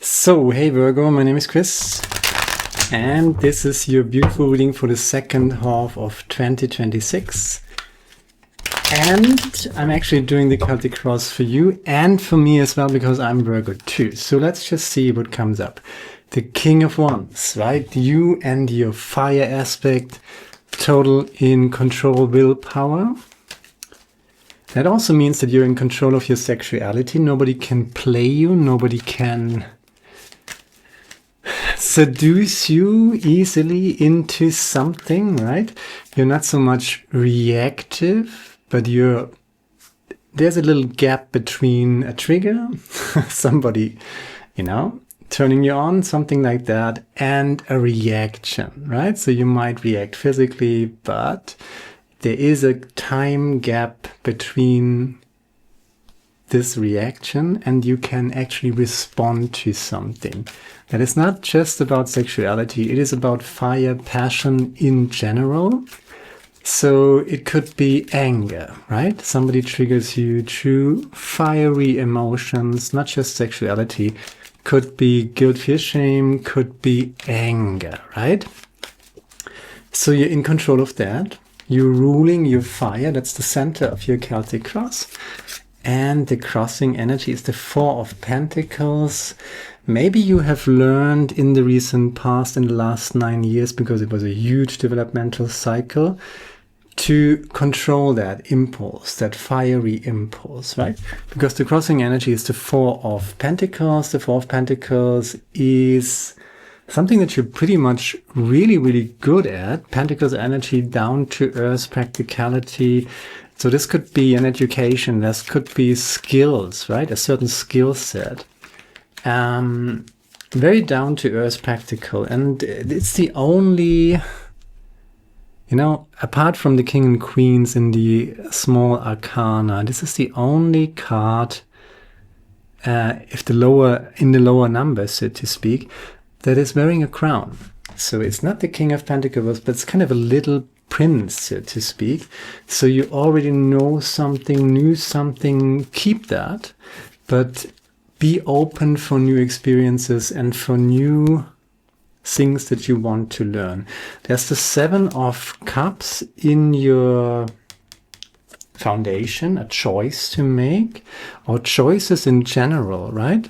So, hey Virgo, my name is Chris, and this is your beautiful reading for the second half of 2026. And I'm actually doing the Celtic Cross for you and for me as well, because I'm Virgo too. So let's just see what comes up. The King of Wands, right? You and your fire aspect, total in control willpower. That also means that you're in control of your sexuality. Nobody can play you. Nobody can seduce you easily into something, right? You're not so much reactive, but there's a little gap between a trigger, somebody, turning you on, something like that, and a reaction, right? So you might react physically, but there is a time gap between this reaction and you can actually respond to something. That is not just about sexuality, it is about fire, passion in general. So it could be anger, right? Somebody triggers you through fiery emotions, not just sexuality. Could be guilt, fear, shame, could be anger, right? So you're in control of that. You're ruling your fire. That's the center of your Celtic cross. And the crossing energy is the Four of Pentacles. Maybe you have learned in the recent past, in the last 9 years, because it was a huge developmental cycle, to control that impulse, that fiery impulse, right? Because the crossing energy is the Four of Pentacles. The Four of Pentacles is something that you're pretty much really good at. Pentacles energy, down to earth, practicality. So this could be an education, this could be skills, right? A certain skill set. Very down to earth, practical. And it's the only, apart from the King and Queens in the small arcana, this is the only card, in the lower numbers, so to speak, that is wearing a crown. So it's not the King of Pentacles, but it's kind of a little prince, so to speak. So you already know something, knew something, keep that, but be open for new experiences and for new things that you want to learn. There's the Seven of Cups in your foundation, a choice to make, or choices in general, right?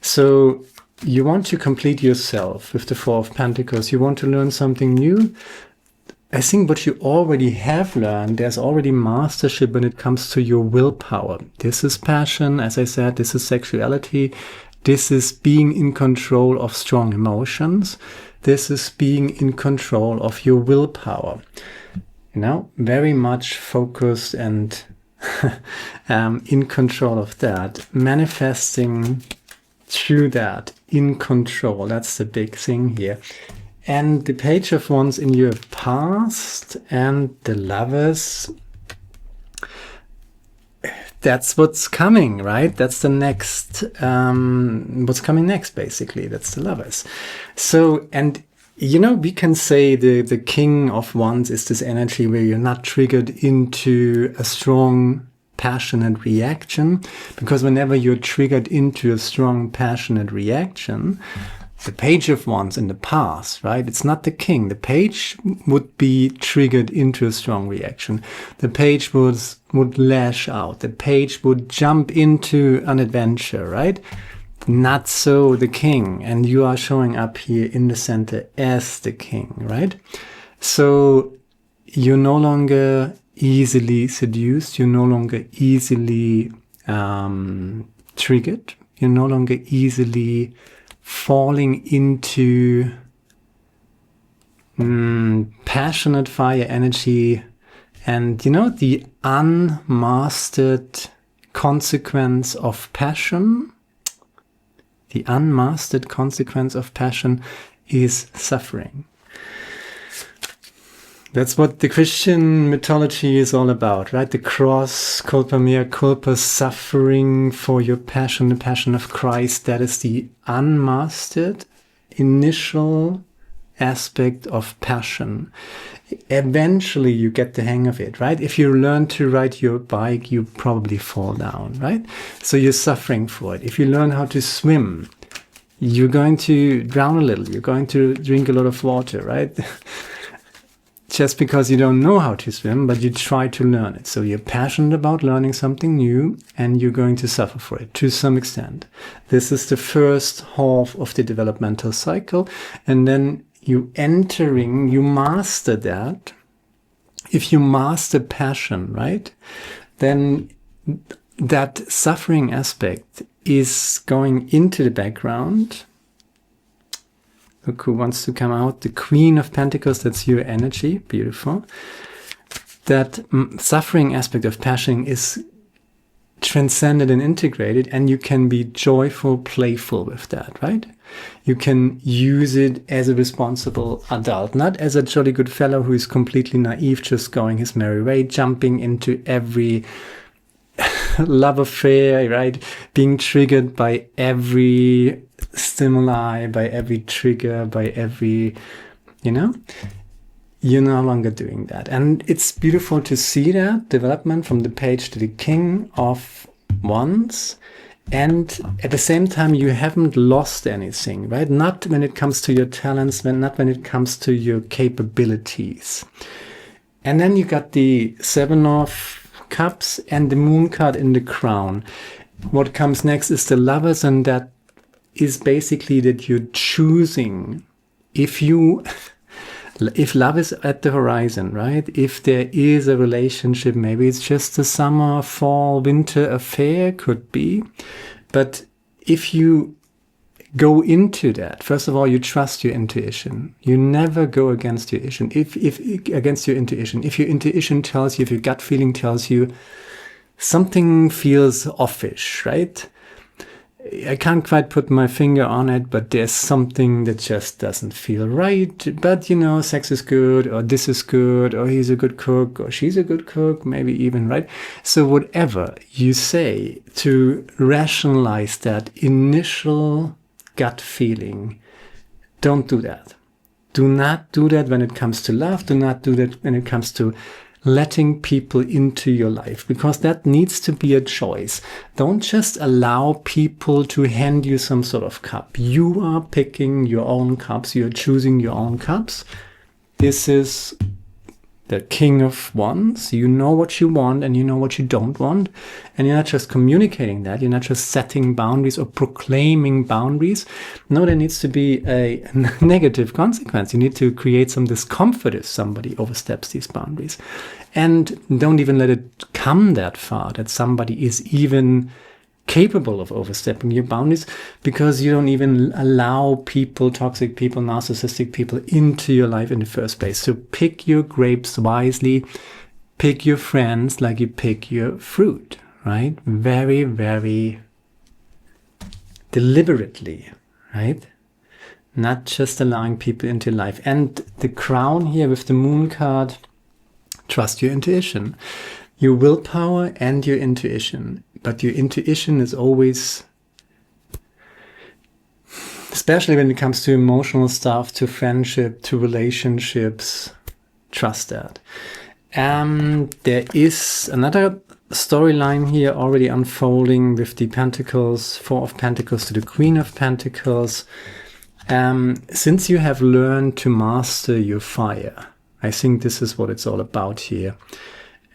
So you want to complete yourself with the Four of Pentacles. You want to learn something new. I think what you already have learned, there's already mastership when it comes to your willpower. This is passion, as I said, this is sexuality. This is being in control of strong emotions. This is being in control of your willpower. Very much focused and in control of that. Manifesting through that, in control. That's the big thing here. And the Page of Wands in your past and the Lovers, that's what's coming, right? That's the next, what's coming next, basically. That's the Lovers. So, and we can say the King of Wands is this energy where you're not triggered into a strong, passionate reaction, because whenever you're triggered into a strong, passionate reaction, the Page of Wands in the past, right? It's not the King. The Page would be triggered into a strong reaction. The Page would lash out. The Page would jump into an adventure, right? Not so the King. And you are showing up here in the center as the King, right? So you're no longer easily seduced. You're no longer easily triggered. You're no longer easily falling into passionate fire energy, and the unmastered consequence of passion. The unmastered consequence of passion is suffering. That's what the Christian mythology is all about, right? The cross, culpa mea culpa, suffering for your passion, the passion of Christ. That is the unmastered initial aspect of passion. Eventually you get the hang of it, right? If you learn to ride your bike, you probably fall down, right? So you're suffering for it. If you learn how to swim, you're going to drown a little. You're going to drink a lot of water, right? Just because you don't know how to swim, but you try to learn it. So you're passionate about learning something new, and you're going to suffer for it to some extent. This is the first half of the developmental cycle. And then you master that. If you master passion, right, then that suffering aspect is going into the background. Look who wants to come out. The Queen of Pentacles, that's your energy. Beautiful. That suffering aspect of passion is transcended and integrated, and you can be joyful, playful with that, right? You can use it as a responsible adult, not as a jolly good fellow who is completely naive, just going his merry way, jumping into every love affair, right? Being triggered by every stimuli, by every trigger, by every, you're no longer doing that. And it's beautiful to see that development from the Page to the King of Wands. And at the same time, you haven't lost anything, right? Not when it comes to your talents, not when it comes to your capabilities. And then you got the Seven of Cups and the Moon card in the Crown. What comes next is the Lovers, and that is basically that you're choosing. If love is at the horizon, right? If there is a relationship, maybe it's just a summer, fall, winter affair, could be. But if you go into that, first of all, you trust your intuition. You never go against your intuition. If your intuition tells you, if your gut feeling tells you something feels offish, right? I can't quite put my finger on it, but there's something that just doesn't feel right. But, sex is good, or this is good, or he's a good cook, or she's a good cook, maybe even, right? So whatever you say to rationalize that initial gut feeling, don't do that. Do not do that when it comes to love. Do not do that when it comes to letting people into your life, because that needs to be a choice. Don't just allow people to hand you some sort of cup. You are picking your own cups. You're choosing your own cups. This is the King of Wands. You know what you want and you know what you don't want. And you're not just communicating that. You're not just setting boundaries or proclaiming boundaries. No, there needs to be a negative consequence. You need to create some discomfort if somebody oversteps these boundaries. And don't even let it come that far that somebody is even capable of overstepping your boundaries, because you don't even allow people, toxic people, narcissistic people into your life in the first place. So pick your grapes wisely, pick your friends like you pick your fruit, right? Very, very deliberately, right? Not just allowing people into life. And the Crown here with the Moon card, trust your intuition. Your willpower and your intuition. But your intuition is always, especially when it comes to emotional stuff, to friendship, to relationships, trust that. There is another storyline here already unfolding with the Pentacles, Four of Pentacles to the Queen of Pentacles. Since you have learned to master your fire, I think this is what it's all about here.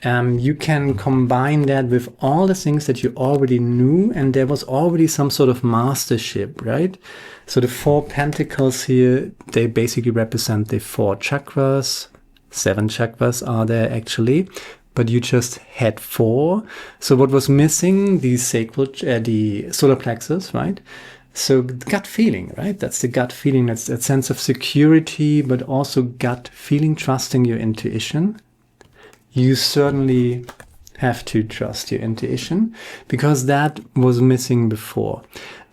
You can combine that with all the things that you already knew, and there was already some sort of mastership, right? So the Four Pentacles here, they basically represent the 4 chakras. 7 chakras are there actually, but you just had 4. So what was missing? The solar plexus, right? So gut feeling, right? That's the gut feeling. That's that sense of security, but also gut feeling, trusting your intuition. You certainly have to trust your intuition, because that was missing before.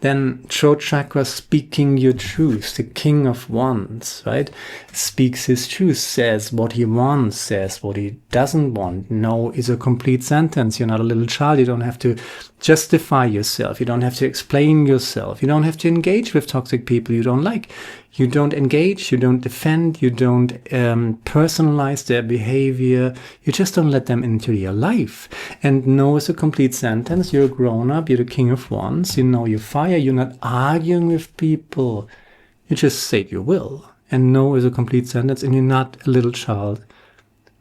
Then throat chakra, speaking your truth. The King of Wands, right? Speaks his truth, says what he wants, says what he doesn't want. No is a complete sentence. You're not a little child. You don't have to justify yourself. You don't have to explain yourself. You don't have to engage with toxic people you don't like. You don't engage, you don't defend, you don't personalize their behavior. You just don't let them into your life. And no is a complete sentence. You're a grown-up, you're the king of wands, you know your fire, you're not arguing with people. You just say you will. And no is a complete sentence, and you're not a little child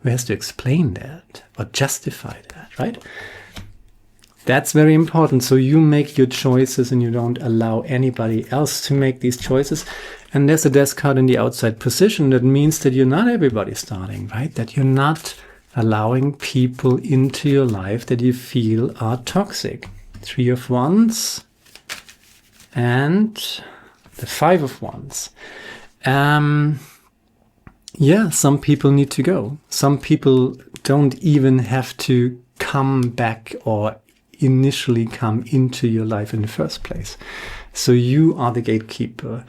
who has to explain that or justify that, right? That's very important. So you make your choices and you don't allow anybody else to make these choices. And there's a death card in the outside position. That means that you're not everybody starting, right? That you're not allowing people into your life that you feel are toxic. 3 of Wands and the 5 of Wands. Yeah, some people need to go. Some people don't even have to come back or initially come into your life in the first place. So you are the gatekeeper.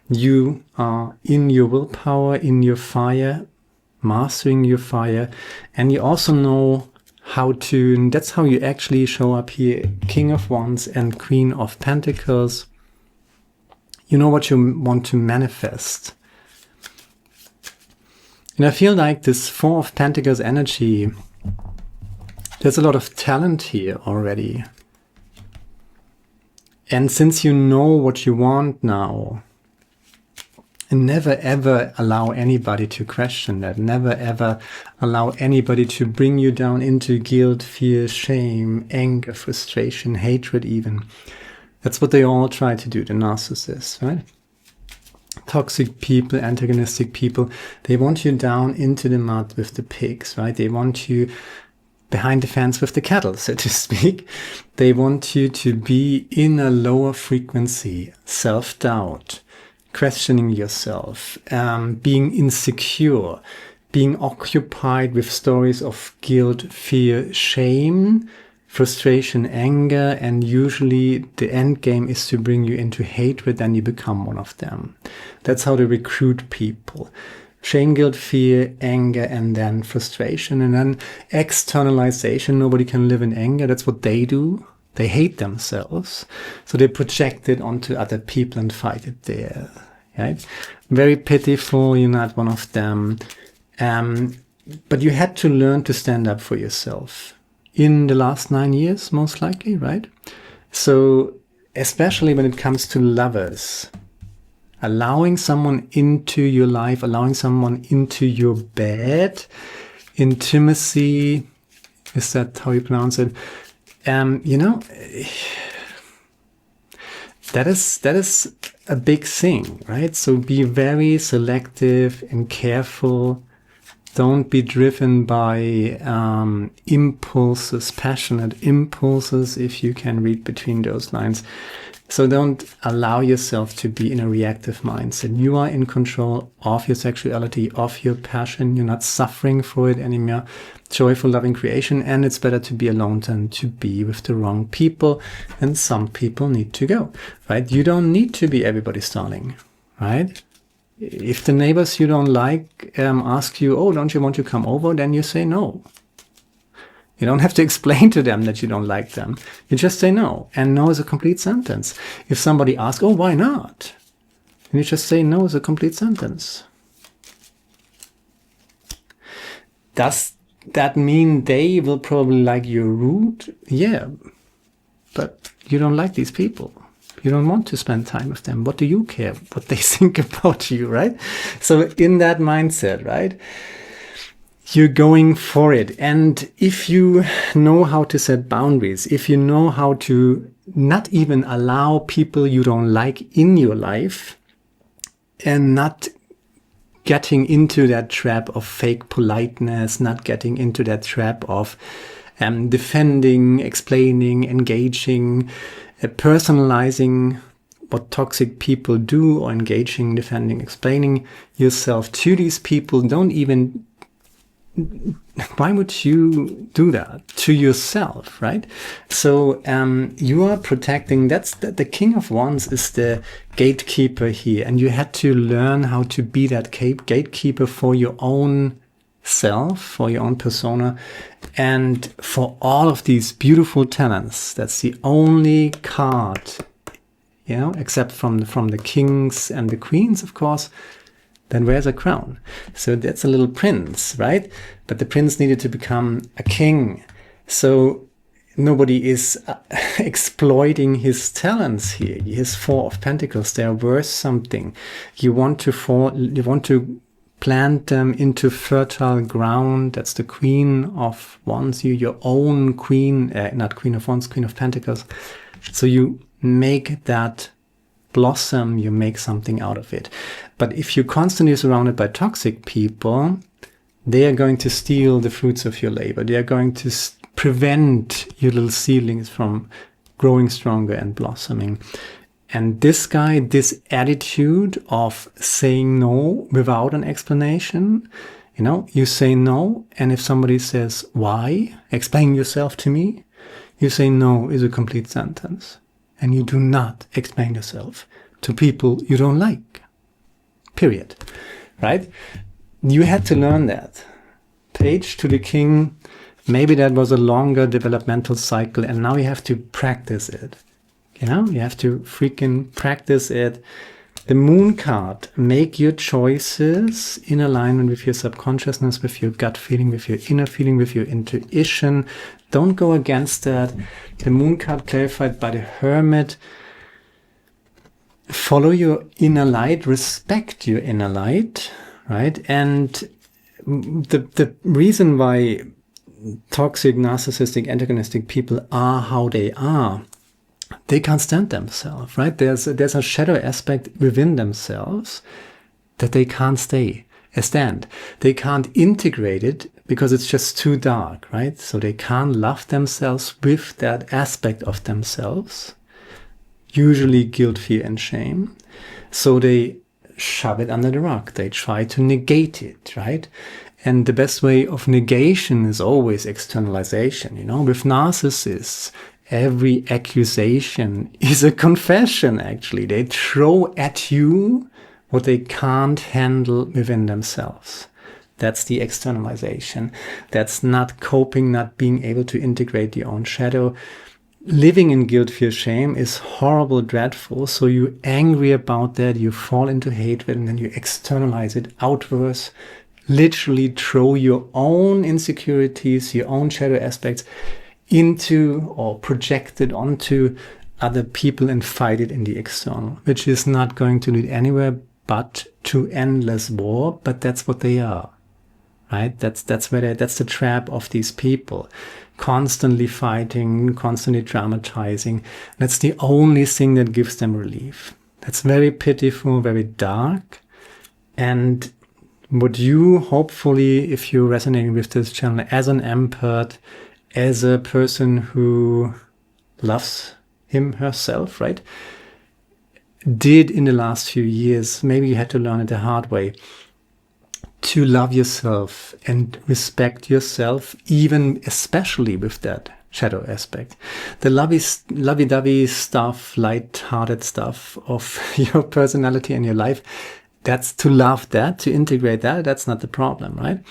You are in your willpower, in your fire, mastering your fire. And you also know how to, and that's how you actually show up here, King of Wands and Queen of Pentacles. You know what you want to manifest. And I feel like this 4 of Pentacles energy, there's a lot of talent here already. And since you know what you want now, and never ever allow anybody to question that, never ever allow anybody to bring you down into guilt, fear, shame, anger, frustration, hatred even. That's what they all try to do, the narcissists, right? Toxic people, antagonistic people, they want you down into the mud with the pigs, right? They want you behind the fence with the cattle, so to speak. They want you to be in a lower frequency, self-doubt, questioning yourself, being insecure, being occupied with stories of guilt, fear, shame, frustration, anger, and usually the end game is to bring you into hatred and you become one of them. That's how they recruit people. Shame, guilt, fear, anger, and then frustration, and then externalization. Nobody can live in anger. That's what they do. They hate themselves. So they project it onto other people and fight it there. Right? Very pitiful. You're not one of them. But you had to learn to stand up for yourself in the last 9 years, most likely, right? So especially when it comes to lovers, allowing someone into your life, allowing someone into your bed, intimacy, is that how you pronounce it? You know, that is a big thing, right? So be very selective and careful. Don't be driven by impulses, passionate impulses, if you can read between those lines. So don't allow yourself to be in a reactive mindset. You are in control of your sexuality, of your passion. You're not suffering for it anymore. Joyful, loving creation. And it's better to be alone than to be with the wrong people. And some people need to go, right? You don't need to be everybody's darling, right? If the neighbors you don't like ask you, oh, don't you want to come over? Then you say no. You don't have to explain to them that you don't like them. You just say no. And no is a complete sentence. If somebody asks, oh, why not? And you just say no is a complete sentence. Does that mean they will probably like your route? Yeah. But you don't like these people. You don't want to spend time with them. What do you care what they think about you, right? So in that mindset, right? You're going for it. And if you know how to set boundaries, if you know how to not even allow people you don't like in your life and not getting into that trap of fake politeness, not getting into that trap of defending, explaining, engaging, personalizing what toxic people do, or engaging, defending, explaining yourself to these people, don't even... Why would you do that to yourself, right? So you are protecting, that's the King of Wands is the gatekeeper here. And you had to learn how to be that gatekeeper for your own self, for your own persona, and for all of these beautiful talents. That's the only card, except from the kings and the queens, of course, then wears a crown. So that's a little prince, right? But the prince needed to become a king. So nobody is exploiting his talents here. His Four of Pentacles, they're worth something. You want to plant them into fertile ground. That's the Queen of Wands, your own queen, not Queen of Wands, Queen of Pentacles. So you make that blossom, you make something out of it. But if you're constantly surrounded by toxic people, they are going to steal the fruits of your labor. They are going to prevent your little seedlings from growing stronger and blossoming. And this guy, this attitude of saying no without an explanation, you say no, and if somebody says, why? Explain yourself to me. You say no is a complete sentence. And you do not explain yourself to people you don't like. Period. Right? You had to learn that. Page to the King. Maybe that was a longer developmental cycle, and now you have to practice it. You have to freaking practice it. The Moon card, make your choices in alignment with your subconsciousness, with your gut feeling, with your inner feeling, with your intuition. Don't go against that. The Moon card clarified by the Hermit. Follow your inner light, respect your inner light, right? And the reason why toxic, narcissistic, antagonistic people are how they are, they can't stand themselves, right? There's a shadow aspect within themselves that they can't stand. They can't integrate it because it's just too dark, right? So they can't love themselves with that aspect of themselves, usually guilt, fear, and shame. So they shove it under the rug. They try to negate it, right? And the best way of negation is always externalization. With narcissists, every accusation is a confession, actually. They throw at you what they can't handle within themselves. That's the externalization. That's not coping, not being able to integrate your own shadow. Living in guilt, fear, shame is horrible, dreadful. So you're angry about that, you fall into hatred, and then you externalize it outwards. Literally throw your own insecurities, your own shadow aspects into or project it onto other people and fight it in the external, which is not going to lead anywhere but to endless war. But that's what they are, right? That's the trap of these people. Constantly fighting, constantly dramatizing. That's the only thing that gives them relief. That's very pitiful, very dark. And what you, hopefully, if you're resonating with this channel as an empath, as a person who loves him, herself, right, did in the last few years, maybe you had to learn it the hard way, to love yourself and respect yourself, even especially with that shadow aspect. The lovey-dovey stuff, light-hearted stuff of your personality and your life, that's to love that, to integrate that, that's not the problem, right?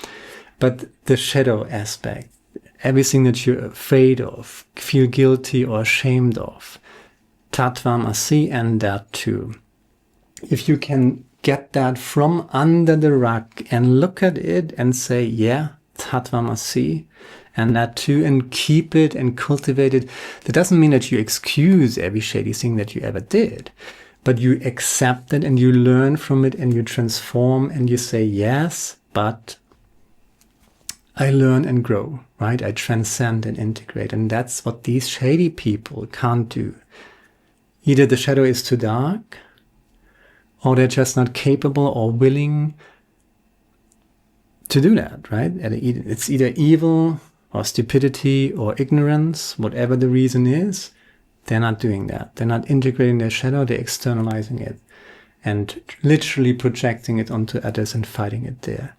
But the shadow aspect, everything that you're afraid of, feel guilty or ashamed of, Tattvamasi, and that too. If you can get that from under the rug and look at it and say, yeah, Tattvamasi, and that too, and keep it and cultivate it, that doesn't mean that you excuse every shady thing that you ever did. But you accept it and you learn from it and you transform and you say, yes, but I learn and grow, right? I transcend and integrate. And that's what these shady people can't do. Either the shadow is too dark, or they're just not capable or willing to do that, right? It's either evil or stupidity or ignorance, whatever the reason is. They're not doing that. They're not integrating their shadow, they're externalizing it and literally projecting it onto others and fighting it there.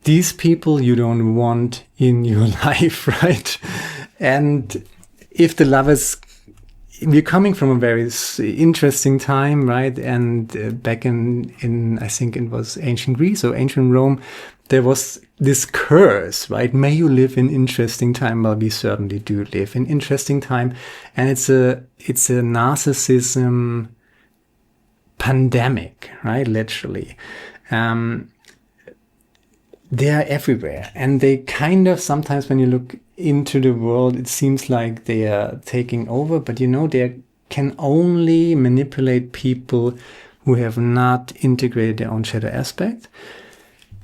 These people you don't want in your life, right? And if the lovers, we're coming from a very interesting time, right? And back in I think it was ancient Greece or ancient Rome, there was this curse, right? May you live in interesting time. Well, we certainly do live in interesting time. And it's a narcissism pandemic, right? Literally. They are everywhere. And they kind of, sometimes when you look into the world, it seems like they are taking over, but they can only manipulate people who have not integrated their own shadow aspect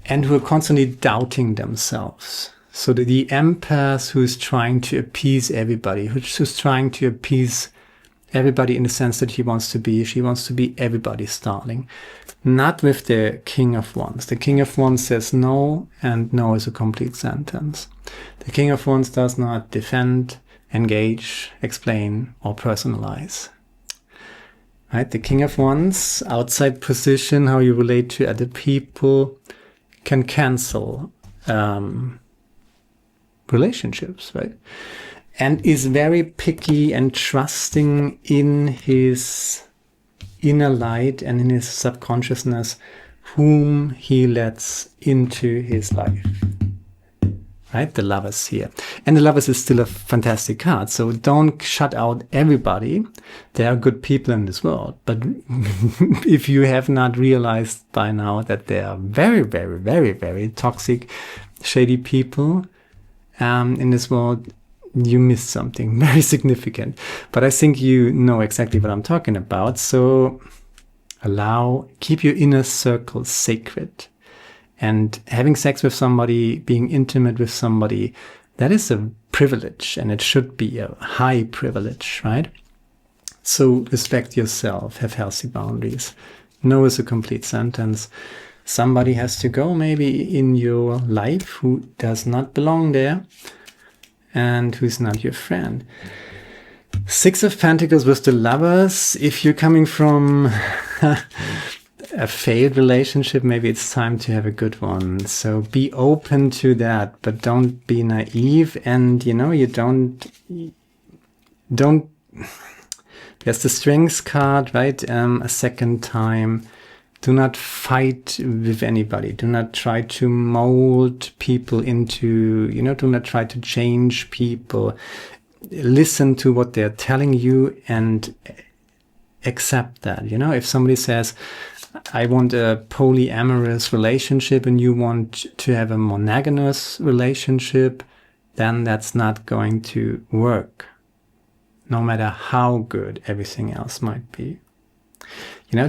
and who are constantly doubting themselves. So the empath who is trying to appease everybody, who's trying to appease everybody in the sense that she wants to be everybody's darling. Not with the King of Wands. The King of Wands says no, and no is a complete sentence. The King of Wands does not defend, engage, explain, or personalize. Right? The King of Wands, outside position, how you relate to other people, can cancel relationships, right? And is very picky and trusting in his inner light and in his subconsciousness whom he lets into his life. Right? The Lovers here. And the Lovers is still a fantastic card. So don't shut out everybody. There are good people in this world. But if you have not realized by now that there are very, very, very, very toxic, shady people in this world, you missed something very significant. But I think you know exactly what I'm talking about. So keep your inner circle sacred. And having sex with somebody, being intimate with somebody, that is a privilege, and it should be a high privilege, right? So respect yourself, have healthy boundaries. No is a complete sentence. Somebody has to go maybe in your life who does not belong there and who's not your friend. Six of Pentacles with the Lovers. If you're coming from a failed relationship, maybe it's time to have a good one. So be open to that, but don't be naive. And you don't, there's the Strengths card, right? A second time. Do not fight with anybody. Do not try to mold people into, do not try to change people. Listen to what they're telling you and accept that. If somebody says, I want a polyamorous relationship and you want to have a monogamous relationship, then that's not going to work, no matter how good everything else might be.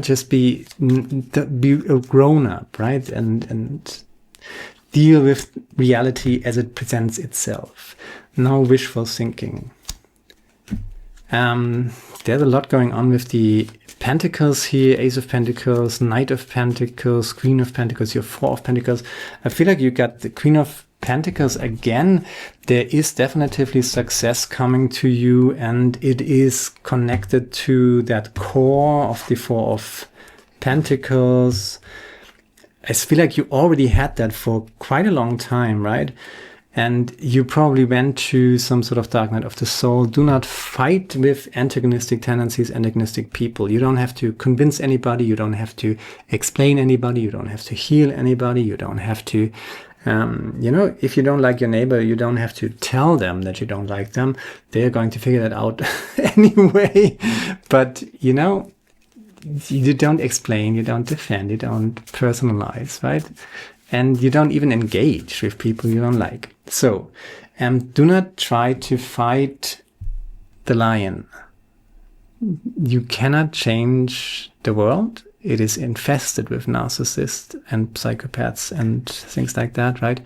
Just be a grown-up, right? And deal with reality as it presents itself. No wishful thinking. There's a lot going on with the Pentacles here, Ace of Pentacles, Knight of Pentacles, Queen of Pentacles, your Four of Pentacles. I feel like you got the Queen of Pentacles again. There is definitely success coming to you, and it is connected to that core of the Four of Pentacles. I feel like you already had that for quite a long time, right? And you probably went to some sort of dark night of the soul. Do not fight with antagonistic tendencies, antagonistic people. You don't have to convince anybody. You don't have to explain anybody. You don't have to heal anybody. You don't have to, if you don't like your neighbor, you don't have to tell them that you don't like them. They're going to figure that out anyway. But, you don't explain, you don't defend, you don't personalize, right? And you don't even engage with people you don't like. So, do not try to fight the lion. You cannot change the world. It is infested with narcissists and psychopaths and things like that, right?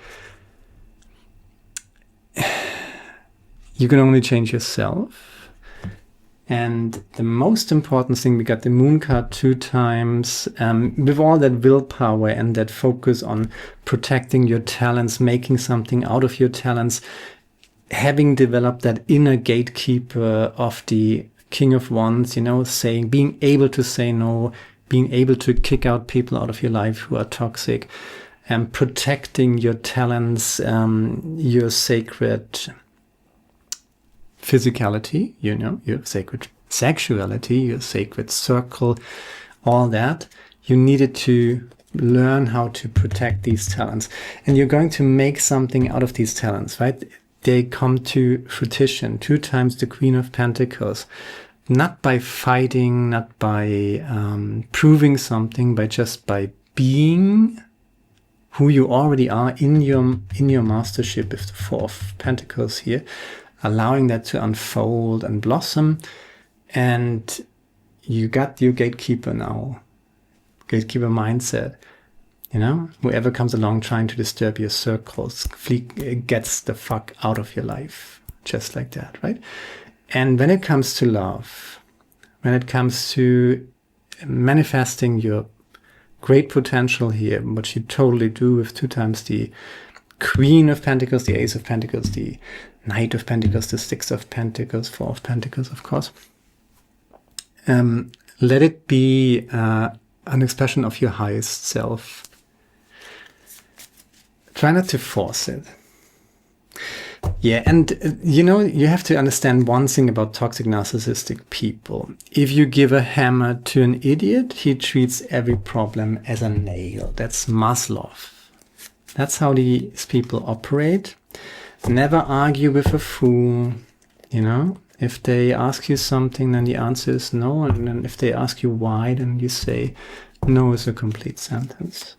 You can only change yourself. And the most important thing, we got the Moon card 2 times, with all that willpower and that focus on protecting your talents, making something out of your talents, having developed that inner gatekeeper of the King of Wands, being able to say no, being able to kick out people out of your life who are toxic, and protecting your talents, your sacred physicality, your sacred sexuality, your sacred circle, all that. You needed to learn how to protect these talents. And you're going to make something out of these talents, right? They come to fruition. 2 times the Queen of Pentacles. Not by fighting, not by proving something, but just by being who you already are in your mastership with the 4 of Pentacles here, allowing that to unfold and blossom. And you got your gatekeeper now, gatekeeper mindset. You know, whoever comes along trying to disturb your circles gets the fuck out of your life, just like that, right? And when it comes to love, when it comes to manifesting your great potential here, which you totally do with 2 times the Queen of Pentacles, the Ace of Pentacles, the Knight of Pentacles, the 6 of Pentacles, 4 of Pentacles, of course. Let it be an expression of your highest self. Try not to force it. Yeah, and you know, you have to understand one thing about toxic narcissistic people. If you give a hammer to an idiot, he treats every problem as a nail. That's Maslow. That's how these people operate. Never argue with a fool, you know. If they ask you something, then the answer is no. And then if they ask you why, then you say no is a complete sentence.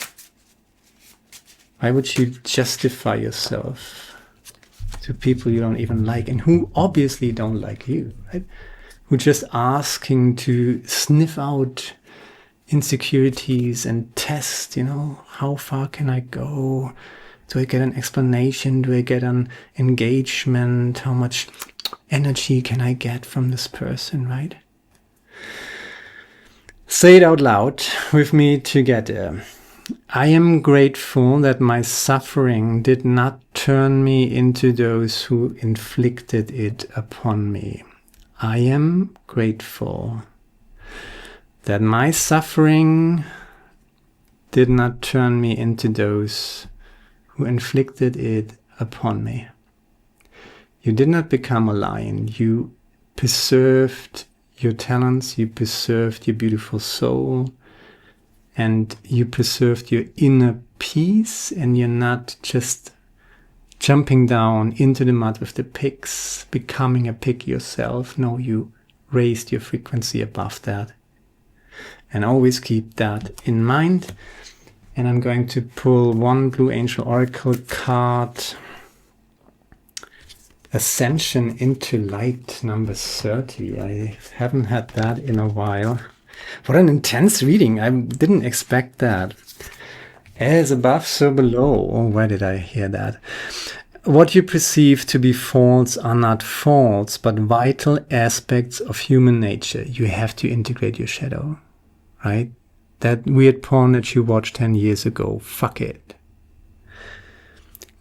Why would you justify yourself to people you don't even like and who obviously don't like you, right? Who just asking to sniff out insecurities and test, you know, how far can I go? Do I get an explanation? Do I get an engagement? How much energy can I get from this person, right? Say it out loud with me together. I am grateful that my suffering did not turn me into those who inflicted it upon me. I am grateful that my suffering did not turn me into those who inflicted it upon me. You did not become a lion. You preserved your talents. You preserved your beautiful soul. And you preserved your inner peace, and you're not just jumping down into the mud with the pigs, becoming a pig yourself. No, you raised your frequency above that. And always keep that in mind. And I'm going to pull 1 Blue Angel Oracle card. Ascension into Light, number 30. I haven't had that in a while. What an intense reading. I didn't expect that. As above, so below. Oh, where did I hear that? What you perceive to be false are not false, but vital aspects of human nature. You have to integrate your shadow, right? That weird porn that you watched 10 years ago, fuck it.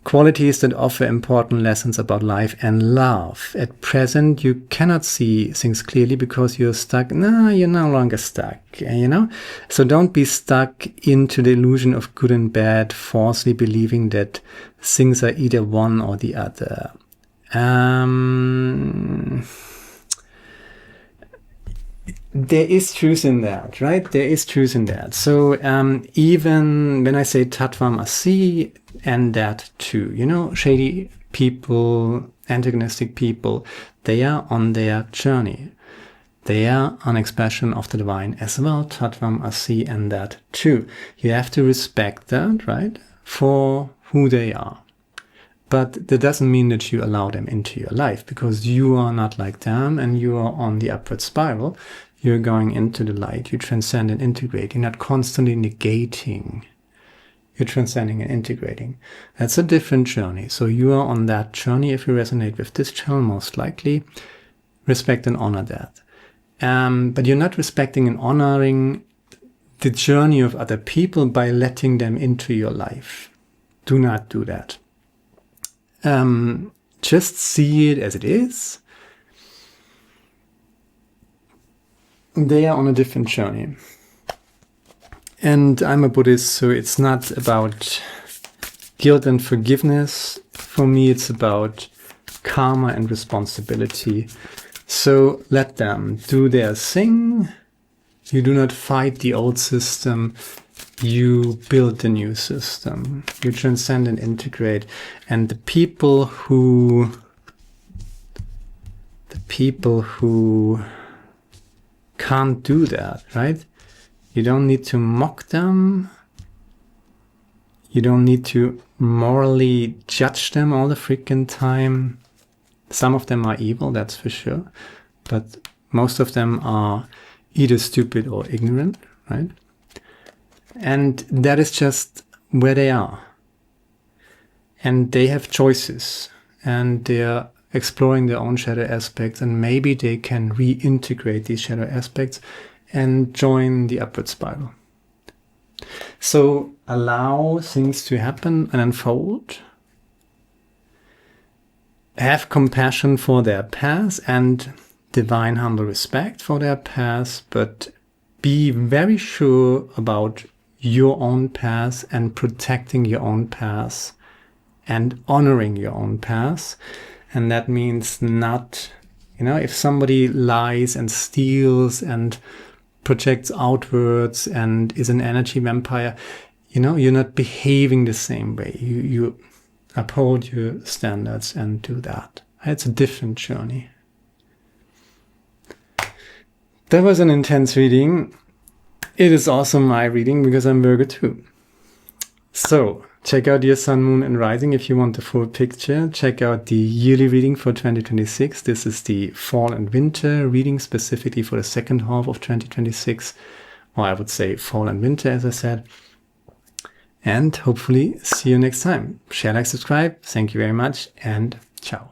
Qualities that offer important lessons about life and love. At present, you cannot see things clearly because you're stuck. No, you're no longer stuck, you know? So don't be stuck into the illusion of good and bad, falsely believing that things are either one or the other. There is truth in that, right? There is truth in that. So even when I say Tatvamasi and that too, you know, shady people, antagonistic people, they are on their journey. They are an expression of the divine as well, Tatvamasi and that too. You have to respect that, right, for who they are. But that doesn't mean that you allow them into your life, because you are not like them and you are on the upward spiral. You're going into the light. You transcend and integrate. You're not constantly negating. You're transcending and integrating. That's a different journey. So you are on that journey. If you resonate with this channel, most likely, respect and honor that. But you're not respecting and honoring the journey of other people by letting them into your life. Do not do that. Just see it as it is. They are on a different journey. And I'm a Buddhist, so it's not about guilt and forgiveness. For me, it's about karma and responsibility. So let them do their thing. You do not fight the old system. you build the new system. You transcend and integrate. And the people who can't do that, right? You don't need to mock them. You don't need to morally judge them all the freaking time. Some of them are evil, that's for sure. But most of them are either stupid or ignorant, right? And that is just where they are. And they have choices. And they're exploring their own shadow aspects. And maybe they can reintegrate these shadow aspects and join the upward spiral. So allow things to happen and unfold. Have compassion for their path and divine humble respect for their path, but be very sure about your own path and protecting your own path and honoring your own path. And that means not, if somebody lies and steals and projects outwards and is an energy vampire, you're not behaving the same way. You uphold your standards and do that. It's a different journey. That was an intense reading. It is also my reading because I'm Virgo too. So check out your sun, moon and rising if you want the full picture. Check out the yearly reading for 2026. This is the fall and winter reading specifically for the second half of 2026. Or I would say fall and winter, as I said. And hopefully see you next time. Share, like, subscribe. Thank you very much and ciao.